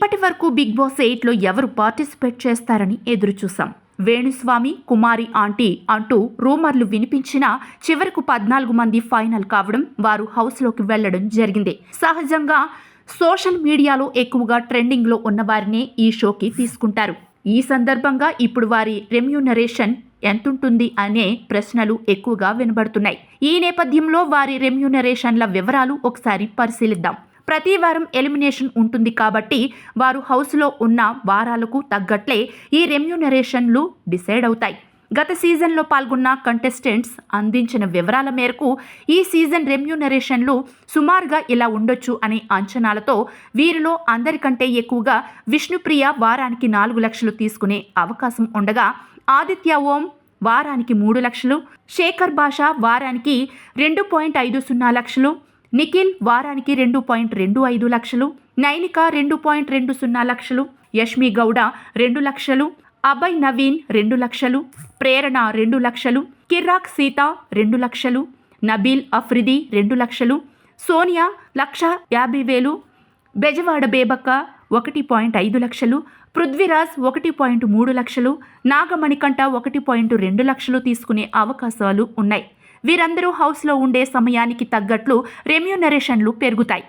ఇప్పటి వరకు big boss 8లో ఎవరు పార్టిసిపేట్ చేస్తారని ఎదురుచూసాం. వేణుస్వామి, కుమారి ఆంటీ అంటూ రూమర్లు వినిపించినా చివరకు 14 మంది ఫైనల్ కావడం, వారు హౌస్లోకి వెళ్లడం జరిగింది. సహజంగా సోషల్ మీడియాలో ఎక్కువగా ట్రెండింగ్లో ఉన్నవారినే ఈ షోకి తీసుకుంటారు. ఈ సందర్భంగా ఇప్పుడు వారి రెమ్యూనరేషన్ ఎంతుంటుంది అనే ప్రశ్నలు ఎక్కువగా వినబడుతున్నాయి. ఈ నేపథ్యంలో వారి రెమ్యూనరేషన్ల వివరాలు ఒకసారి పరిశీలిద్దాం. ప్రతి వారం ఎలిమినేషన్ ఉంటుంది కాబట్టి వారు హౌస్లో ఉన్న వారాలకు తగ్గట్లే ఈ రెమ్యూనరేషన్లు డిసైడ్ అవుతాయి. గత సీజన్లో పాల్గొన్న కంటెస్టెంట్స్ అందించిన వివరాల మేరకు ఈ సీజన్ రెమ్యూనరేషన్లు సుమారుగా ఇలా ఉండొచ్చు అనే అంచనాలతో వీరిలో అందరికంటే ఎక్కువగా విష్ణుప్రియ వారానికి 4 లక్షలు తీసుకునే అవకాశం ఉండగా, ఆదిత్య ఓం వారానికి 3 లక్షలు, శేఖర్ భాష వారానికి 2.50 లక్షలు, నిఖిల్ వారానికి 2.25 లక్షలు, నైనిక 2.20 లక్షలు, యష్మి గౌడ 2 లక్షలు, అభయ్ నవీన్ 2 లక్షలు, ప్రేరణ 2 లక్షలు, కిర్రాక్ సీత 2 లక్షలు, నబీల్ అఫ్రిది 2 లక్షలు, సోనియా 1,50,000, బెజవాడ బేబక్క 1.5 లక్షలు, పృథ్వీరాజ్ 1.3 లక్షలు, నాగమణికంఠ 1.2 లక్షలు తీసుకునే అవకాశాలు ఉన్నాయి. వీరందరూ హౌస్లో ఉండే సమయానికి తగ్గట్లు రెమ్యూనరేషన్లు పెరుగుతాయి.